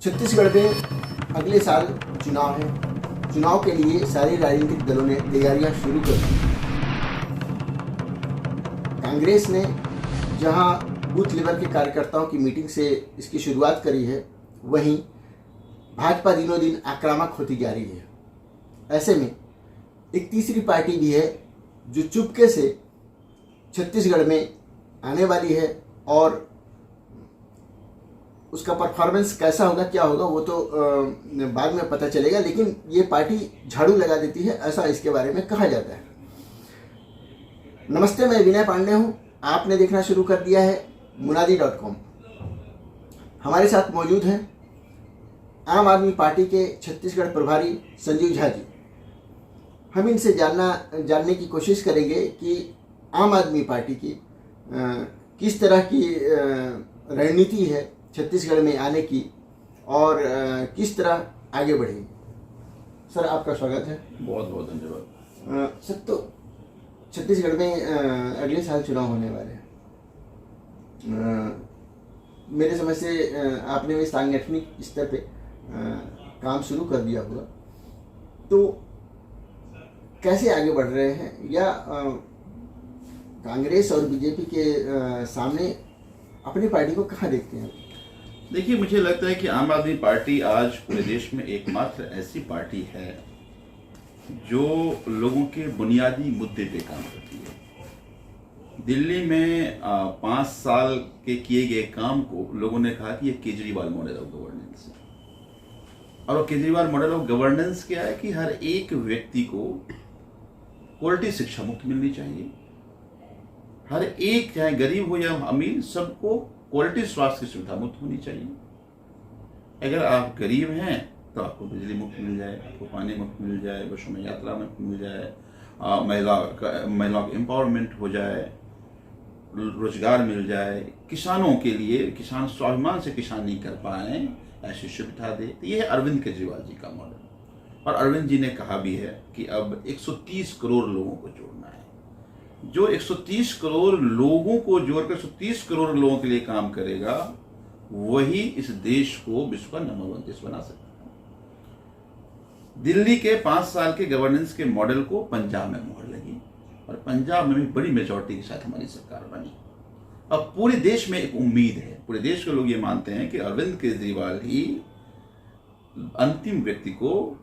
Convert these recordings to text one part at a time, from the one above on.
छत्तीसगढ़ में अगले साल चुनाव है। चुनाव के लिए सारे राजनीतिक दलों ने तैयारियां शुरू कर दी। कांग्रेस ने जहां बूथ लेवल के कार्यकर्ताओं की मीटिंग से इसकी शुरुआत करी है, वहीं भाजपा दिनों दिन आक्रामक होती जा रही है। ऐसे में एक तीसरी पार्टी भी है जो चुपके से छत्तीसगढ़ में आने वाली है और उसका परफॉर्मेंस कैसा होगा, क्या होगा, वो तो बाद में पता चलेगा। लेकिन ये पार्टी झाड़ू लगा देती है, ऐसा इसके बारे में कहा जाता है। नमस्ते, मैं विनय पांडे हूँ। आपने देखना शुरू कर दिया है मुनादी.com। हमारे साथ मौजूद हैं आम आदमी पार्टी के छत्तीसगढ़ प्रभारी संजीव झा जी। हम इनसे जानने की कोशिश करेंगे कि आम आदमी पार्टी की किस तरह की रणनीति है छत्तीसगढ़ में आने की और किस तरह आगे बढ़ेगी। सर, आपका स्वागत है। बहुत बहुत धन्यवाद। सर, तो छत्तीसगढ़ में अगले साल चुनाव होने वाले हैं। मेरे समझ से आपने भी सांगठनिक स्तर पे काम शुरू कर दिया होगा, तो कैसे आगे बढ़ रहे हैं, या कांग्रेस और बीजेपी के सामने अपनी पार्टी को कहाँ देखते हैं? देखिए, मुझे लगता है कि आम आदमी पार्टी आज पूरे देश में एकमात्र ऐसी पार्टी है जो लोगों के बुनियादी मुद्दे पे काम करती है। दिल्ली में 5 साल के किए गए काम को लोगों ने कहा कि ये केजरीवाल मॉडल ऑफ गवर्नेंस है। और वो केजरीवाल मॉडल ऑफ गवर्नेंस क्या है कि हर एक व्यक्ति को क्वालिटी शिक्षा मुक्त मिलनी चाहिए। हर एक, चाहे गरीब हो या अमीर, सबको क्वालिटी स्वास्थ्य की सुविधा मुक्त होनी चाहिए। अगर आप गरीब हैं तो आपको बिजली मुक्त मिल जाए, आपको पानी मुक्त मिल जाए, बसों में यात्रा मुक्त मिल जाए, महिला का एम्पावरमेंट हो जाए, रोजगार मिल जाए, किसानों के लिए किसान स्वाभिमान से किसान नहीं कर पाए ऐसी सुविधा दे। तो ये है अरविंद केजरीवाल जी का मॉडल। और अरविंद जी ने कहा भी है कि अब 130 करोड़ लोगों को जोड़ना है। जो 130 करोड़ लोगों को जोड़कर 130 करोड़ लोगों के लिए काम करेगा, वही इस देश को विश्व का नंबर 1 देश बना सकता है। दिल्ली के 5 साल के गवर्नेंस के मॉडल को पंजाब में मोहर लगी और पंजाब में भी बड़ी मेजॉरिटी के साथ हमारी सरकार बनी। अब पूरे देश में एक उम्मीद है, पूरे देश के लोग ये मानते हैं कि अरविंद केजरीवाल ही अंतिम व्यक्ति को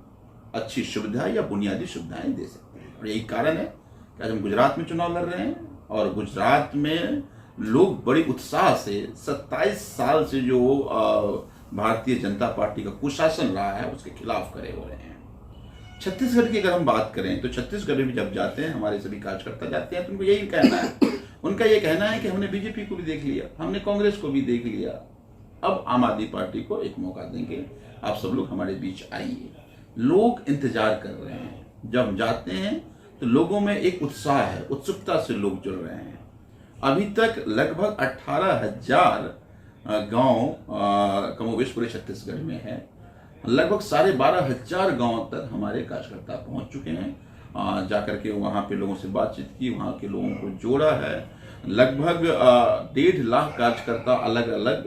अच्छी सुविधा या बुनियादी सुविधाएं दे सकते हैं। और यही कारण है कि आज हम गुजरात में चुनाव लड़ रहे हैं और गुजरात में लोग बड़ी उत्साह से 27 साल से जो भारतीय जनता पार्टी का कुशासन रहा है उसके खिलाफ खड़े हो रहे हैं। छत्तीसगढ़ की अगर हम बात करें तो छत्तीसगढ़ में जब जाते हैं, हमारे सभी कार्यकर्ता जाते हैं, तो उनको यही कहना है, उनका ये कहना है कि हमने बीजेपी को भी देख लिया, हमने कांग्रेस को भी देख लिया, अब आम आदमी पार्टी को एक मौका देंगे, आप सब लोग हमारे बीच आइए। लोग इंतजार कर रहे हैं। जब हम जाते हैं तो लोगों में एक उत्साह है, उत्सुकता से लोग जुड़ रहे हैं। अभी तक लगभग 18,000 गांव कमोबेश पूरे छत्तीसगढ़ में है। लगभग 12,500 गांव तक हमारे कार्यकर्ता पहुंच चुके हैं। जाकर के वहां पे लोगों से बातचीत की, वहां के लोगों को जोड़ा है। लगभग 1.5 लाख कार्यकर्ता अलग अलग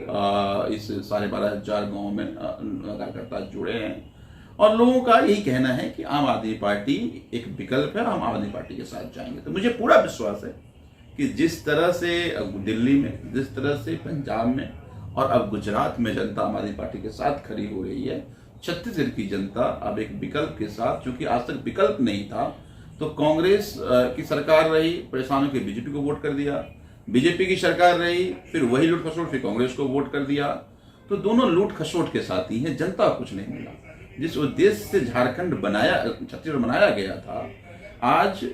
इस 12,500 गांव में कार्यकर्ता जुड़े हैं। और लोगों का यही कहना है कि आम आदमी पार्टी एक विकल्प है, हम आम आदमी पार्टी के साथ जाएंगे। तो मुझे पूरा विश्वास है कि जिस तरह से दिल्ली में, जिस तरह से पंजाब में और अब गुजरात में जनता आम आदमी पार्टी के साथ खड़ी हो रही है, छत्तीसगढ़ की जनता अब एक विकल्प के साथ, क्योंकि आज तक विकल्प नहीं था, तो कांग्रेस की सरकार रही, परेशान होकर बीजेपी को वोट कर दिया, बीजेपी की सरकार रही, फिर वही लूट खसोट, फिर कांग्रेस को वोट कर दिया। तो दोनों लूट खसोट के साथ ही है, जनता को कुछ नहीं मिला। जिस उद्देश्य से झारखंड छत्तीसगढ़ बनाया गया था, आज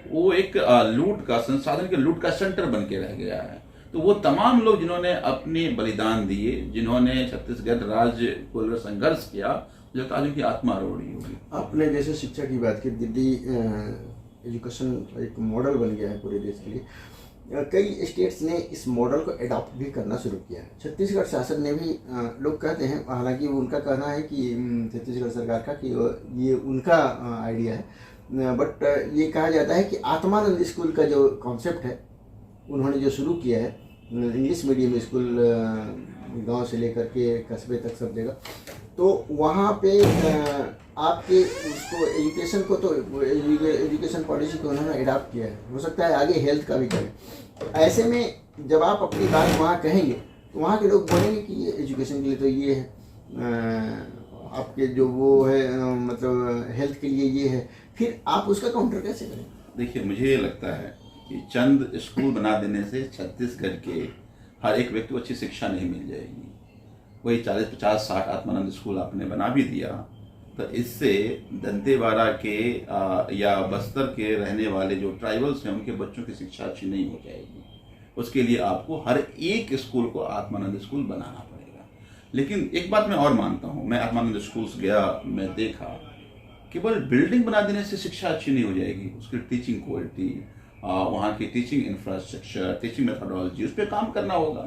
वो एक लूट का, संसाधन के लूट का सेंटर बन के रह गया है। तो वो तमाम लोग जिन्होंने अपने बलिदान दिए, जिन्होंने छत्तीसगढ़ राज्य को लेकर संघर्ष किया, जो आज उनकी आत्मा रो रही होगी। आपने जैसे शिक्षा की बात की, दिल्ली एजुकेशन एक मॉडल बन गया है पूरे देश के लिए। कई स्टेट्स ने इस मॉडल को एडॉप्ट भी करना शुरू किया है। छत्तीसगढ़ शासन ने भी, लोग कहते हैं, हालांकि उनका कहना है कि छत्तीसगढ़ सरकार का कि ये उनका आइडिया है, बट ये कहा जाता है कि आत्मानंद स्कूल का जो कॉन्सेप्ट है उन्होंने जो शुरू किया है, इंग्लिश मीडियम स्कूल गांव से लेकर के कस्बे तक सब जगह। तो वहाँ पे आपके उसको एजुकेशन को तो एजुकेशन पॉलिसी को उन्होंने अडॉप्ट किया है, हो सकता है आगे हेल्थ का भी करें। ऐसे में जब आप अपनी बात वहाँ कहेंगे तो वहाँ के लोग बोलेंगे कि ये एजुकेशन के लिए तो ये है, आपके जो वो है मतलब हेल्थ के लिए ये है, फिर आप उसका काउंटर कैसे करें? देखिए, मुझे ये लगता है कि चंद स्कूल बना देने से छत्तीसगढ़ के हर एक व्यक्ति को अच्छी शिक्षा नहीं मिल जाएगी। वही 40, 50, 60 आत्मानंद स्कूल आपने बना भी दिया तो इससे दंतेवाड़ा के या बस्तर के रहने वाले जो ट्राइबल्स हैं उनके बच्चों की शिक्षा अच्छी नहीं हो जाएगी। उसके लिए आपको हर एक स्कूल को आत्मानंद स्कूल बनाना पड़ेगा। लेकिन एक बात मैं और मानता हूँ, मैं आत्मानंद स्कूल्स गया, मैं देखा केवल बिल्डिंग बना देने से शिक्षा अच्छी नहीं हो जाएगी। उसकी टीचिंग क्वालिटी, वहाँ की टीचिंग इंफ्रास्ट्रक्चर, टीचिंग मेथोडोलॉजी, उस पर काम करना होगा।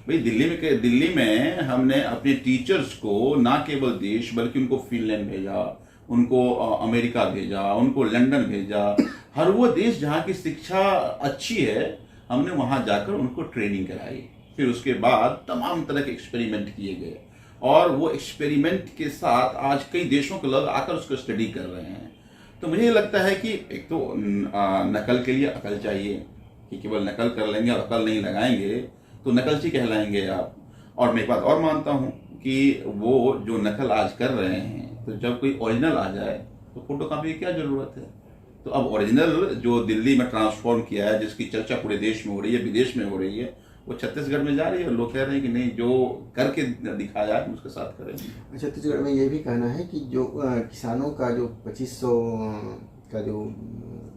भाई दिल्ली में हमने अपने टीचर्स को ना केवल देश बल्कि उनको फिनलैंड भेजा, उनको अमेरिका भेजा, उनको लंदन भेजा। हर वो देश जहाँ की शिक्षा अच्छी है हमने वहाँ जाकर उनको ट्रेनिंग कराई। फिर उसके बाद तमाम तरह के एक्सपेरिमेंट किए गए और वो एक्सपेरिमेंट के साथ आज कई देशों के लोग आकर उसको स्टडी कर रहे हैं। तो मुझे लगता है कि एक तो नकल के लिए अकल चाहिए कि केवल नकल कर लेंगे और अकल नहीं लगाएंगे तो नकलची कहलाएंगे आप। और मैं एक बात और मानता हूँ कि वो जो नकल आज कर रहे हैं तो जब कोई ओरिजिनल आ जाए तो फोटो कॉपी की क्या ज़रूरत है। तो अब ओरिजिनल जो दिल्ली में ट्रांसफॉर्म किया है, जिसकी चर्चा पूरे देश में हो रही है, विदेश में हो रही है, वो छत्तीसगढ़ में जा रही है। लोग कह रहे हैं कि नहीं, जो करके दिखाया है उसके साथ करें। छत्तीसगढ़ में ये भी कहना है कि जो किसानों का जो 2500 का जो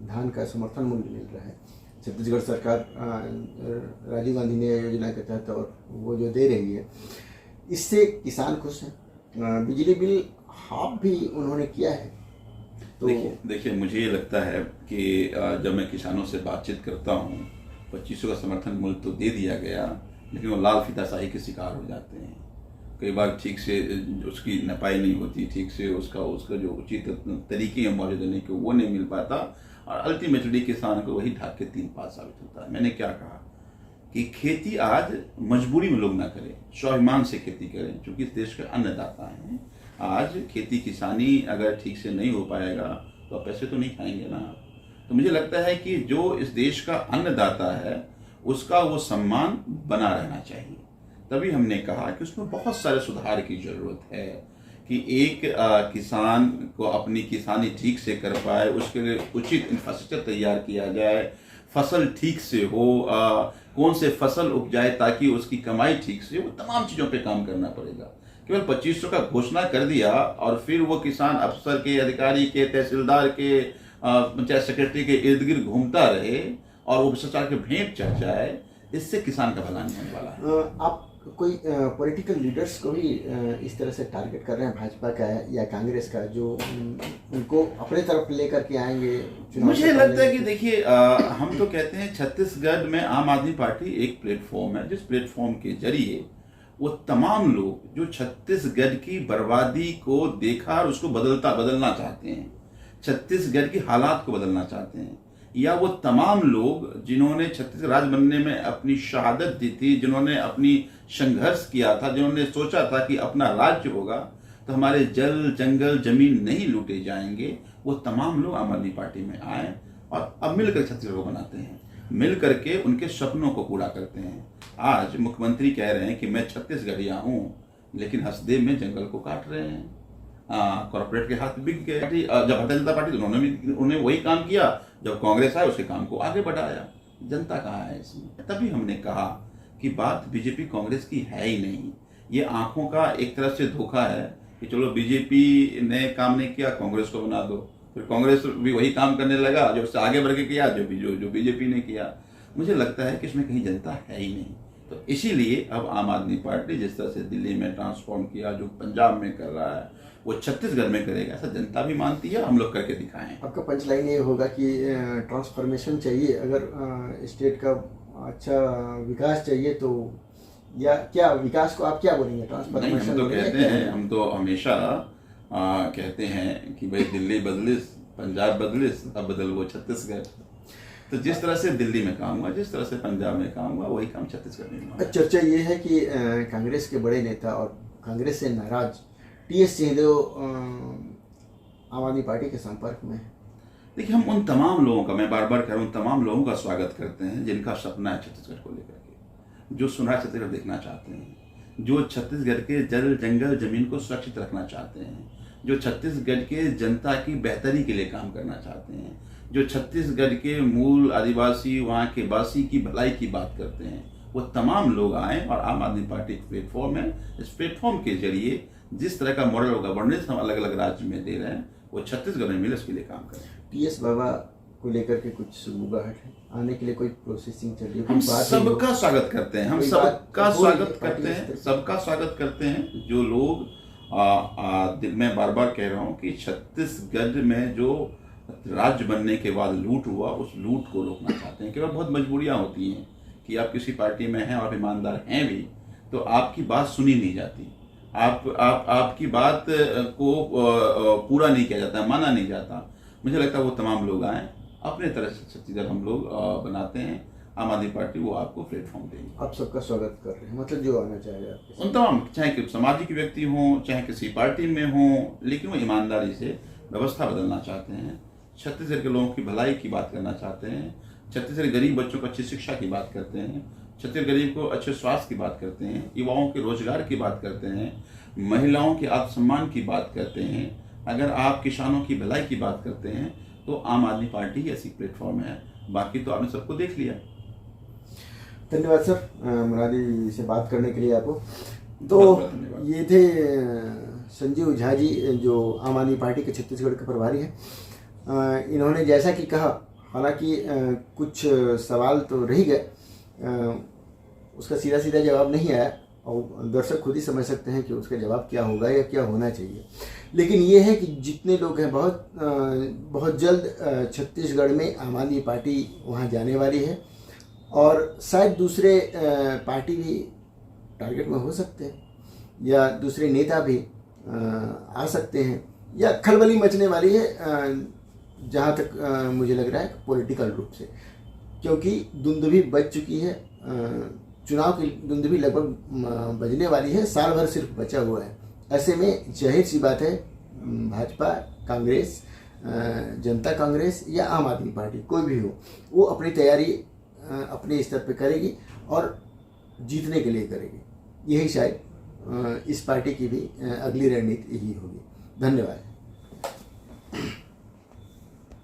धान का समर्थन मूल्य मिल रहा है, छत्तीसगढ़ सरकार राजीव गांधी ने योजना के तहत और वो जो दे रही है, इससे किसान खुश हैं। बिजली बिल हाफ भी उन्होंने किया है। तो देखिए मुझे ये लगता है कि जब मैं किसानों से बातचीत करता हूँ, 2500 का समर्थन मूल्य तो दे दिया गया, लेकिन वो लाल फीताशाही के शिकार हो जाते हैं। कई बार ठीक से उसकी नपाई नहीं होती, ठीक से उसका जो उचित तरीके हैं मौजूद देने के वो नहीं मिल पाता और अल्टीमेटली किसान को वही ढाक के 3 पास साबित होता है। मैंने क्या कहा कि खेती आज मजबूरी में लोग ना करें, स्वाभिमान से खेती करें, क्योंकि इस देश के अन्नदाता हैं। आज खेती किसानी अगर ठीक से नहीं हो पाएगा तो आप पैसे तो नहीं खाएंगे ना। तो मुझे लगता है कि जो इस देश का अन्नदाता है उसका वो सम्मान बना रहना चाहिए। तभी हमने कहा कि उसमें बहुत सारे सुधार की जरूरत है कि एक किसान को अपनी किसानी ठीक से कर पाए, उसके लिए उचित इंफ्रास्ट्रक्चर तैयार किया जाए, फसल ठीक से हो, कौन से फसल उपजाए ताकि उसकी कमाई ठीक से हो, वो तमाम चीज़ों पे काम करना पड़ेगा। केवल 2500 का घोषणा कर दिया और फिर वो किसान अफसर के, अधिकारी के, तहसीलदार के, पंचायत सेक्रेटरी के इर्द गिर्द घूमता रहे और वो भ्रष्टाचार के भेंट चढ़ जाए, इससे किसान का भला नहीं होने वाला है। आप कोई पॉलिटिकल लीडर्स को भी इस तरह से टारगेट कर रहे हैं, भाजपा का या कांग्रेस का, जो उनको अपने तरफ लेकर के आएंगे? मुझे लगता है कि देखिए, हम तो कहते हैं छत्तीसगढ़ में आम आदमी पार्टी एक प्लेटफॉर्म है, जिस प्लेटफॉर्म के जरिए वो तमाम लोग जो छत्तीसगढ़ की बर्बादी को देखा और उसको बदलना चाहते हैं, छत्तीसगढ़ की हालात को बदलना चाहते हैं, या वो तमाम लोग जिन्होंने छत्तीसगढ़ राज्य बनने में अपनी शहादत दी थी, जिन्होंने अपनी संघर्ष किया था, जिन्होंने सोचा था कि अपना राज्य होगा तो हमारे जल जंगल जमीन नहीं लूटे जाएंगे, वो तमाम लोग आम आदमी पार्टी में आए और अब मिलकर छत्तीसगढ़ को बनाते हैं, मिल करके उनके सपनों को पूरा करते हैं। आज मुख्यमंत्री कह रहे हैं कि मैं छत्तीसगढ़िया हूँ, लेकिन हसदेव में जंगल को काट रहे हैं। कॉर्पोरेट के हाथ बिक गए। जब भारतीय जनता पार्टी तो उन्होंने वही काम किया, जब कांग्रेस आया उसके काम को आगे बढ़ाया। जनता कहाँ है इसमें? तभी हमने कहा कि बात बीजेपी कांग्रेस की है ही नहीं, ये आंखों का एक तरह से धोखा है कि चलो बीजेपी ने काम नहीं किया, कांग्रेस को बना दो, फिर कांग्रेस भी वही काम करने लगा जो उससे आगे बढ़ के किया, जो बीजेपी ने किया। मुझे लगता है कि इसमें कहीं जनता है ही नहीं। तो इसीलिए अब आम आदमी पार्टी जिस तरह से दिल्ली में ट्रांसफॉर्म किया, जो पंजाब में कर रहा है, वो छत्तीसगढ़ में करेगा, ऐसा जनता भी मानती है, हम लोग करके दिखाएं। आपका पंच लाइन ये होगा कि ट्रांसफॉर्मेशन चाहिए, अगर स्टेट का अच्छा विकास चाहिए तो, या क्या विकास को आप क्या बोलेंगे? ट्रांसफॉर्मेशन? हम तो कहते हैं, हम तो हमेशा कहते हैं कि भाई दिल्ली बदलिस, पंजाब बदलिस, अब बदल वो छत्तीसगढ़। तो जिस तरह से दिल्ली में काम हुआ, जिस तरह से पंजाब में काम हुआ, वही काम छत्तीसगढ़ में हुआ। चर्चा ये है कि कांग्रेस के बड़े नेता और कांग्रेस से नाराज टीएस सिंहदेव आम आदमी पार्टी के संपर्क में है। देखिए, हम उन तमाम लोगों का, मैं बार बार कह रहा हूँ, उन तमाम लोगों का स्वागत करते हैं जिनका सपना है छत्तीसगढ़ को लेकर के, जो सुनहरा छत्तीसगढ़ देखना चाहते हैं, जो छत्तीसगढ़ के जल जंगल जमीन को सुरक्षित रखना चाहते हैं, जो छत्तीसगढ़ के जनता की बेहतरी के लिए काम करना चाहते हैं, जो छत्तीसगढ़ के मूल आदिवासी, वहाँ के वासी की भलाई की बात करते हैं, वो तमाम लोग आए और आम आदमी पार्टी एक प्लेटफॉर्म है। इस प्लेटफॉर्म के जरिए जिस तरह का मॉडल गवर्नेंस हम अलग अलग राज्य में दे रहे हैं, वो छत्तीसगढ़ में मिले उसके लिए काम करें। टीएस बाबा को लेकर के कुछ सुगबुगाहट है, आने के लिए कोई प्रोसेसिंग चल रही है? हम सबका स्वागत करते हैं, हम सबका स्वागत करते हैं, सबका स्वागत करते हैं। जो लोग मैं बार बार कह रहा हूँ कि छत्तीसगढ़ में जो राज्य बनने के बाद लूट हुआ, उस लूट को रोकना चाहते हैं। केवल बहुत मजबूरियां होती हैं कि आप किसी पार्टी में हैं और ईमानदार हैं भी, तो आपकी बात सुनी नहीं जाती, आपकी बात को पूरा नहीं किया जाता, माना नहीं जाता। मुझे लगता है वो तमाम लोग आए, अपने तरह से छत्तीसगढ़ हम लोग बनाते हैं। आम आदमी पार्टी वो आपको प्लेटफॉर्म देंगे। आप सबका स्वागत कर रहे हैं, मतलब जो आना चाहेगा उन तमाम, चाहे कि सामाजिक व्यक्ति हों, चाहे किसी पार्टी में हों, लेकिन वो ईमानदारी से व्यवस्था बदलना चाहते हैं, छत्तीसगढ़ के लोगों की भलाई की बात करना चाहते हैं, छत्तीसगढ़ गरीब बच्चों को अच्छी शिक्षा की बात करते हैं, छत्तीसगढ़ गरीब को अच्छे स्वास्थ्य की बात करते हैं, युवाओं के रोजगार की बात करते हैं, महिलाओं के आत्मसम्मान की बात करते हैं। अगर आप किसानों की भलाई की बात करते हैं तो आम आदमी पार्टी ही ऐसी प्लेटफॉर्म है। बाकी तो आपने सबको देख लिया। धन्यवाद सर, मुरादी से बात करने के लिए आपको। तो ये थे संजीव झा जी, जो आम आदमी पार्टी के छत्तीसगढ़ के प्रभारी हैं। इन्होंने जैसा कि कहा, हालांकि कुछ सवाल तो रह गए, उसका सीधा सीधा जवाब नहीं आया और दर्शक खुद ही समझ सकते हैं कि उसका जवाब क्या होगा या क्या होना चाहिए। लेकिन ये है कि जितने लोग हैं, बहुत जल्द छत्तीसगढ़ में आम आदमी पार्टी वहाँ जाने वाली है और शायद दूसरे पार्टी भी टारगेट में हो सकते हैं या दूसरे नेता भी आ सकते हैं या खलबली मचने वाली है, जहाँ तक मुझे लग रहा है पॉलिटिकल रूप से, क्योंकि दुंदुभी बज चुकी है। चुनाव की दुंदुभी लगभग बजने वाली है, साल भर सिर्फ बचा हुआ है। ऐसे में जाहिर सी बात है, भाजपा, कांग्रेस, जनता कांग्रेस या आम आदमी पार्टी, कोई भी हो, वो अपनी तैयारी अपने स्तर पे करेगी और जीतने के लिए करेगी। यही शायद इस पार्टी की भी अगली रणनीति यही होगी। धन्यवाद।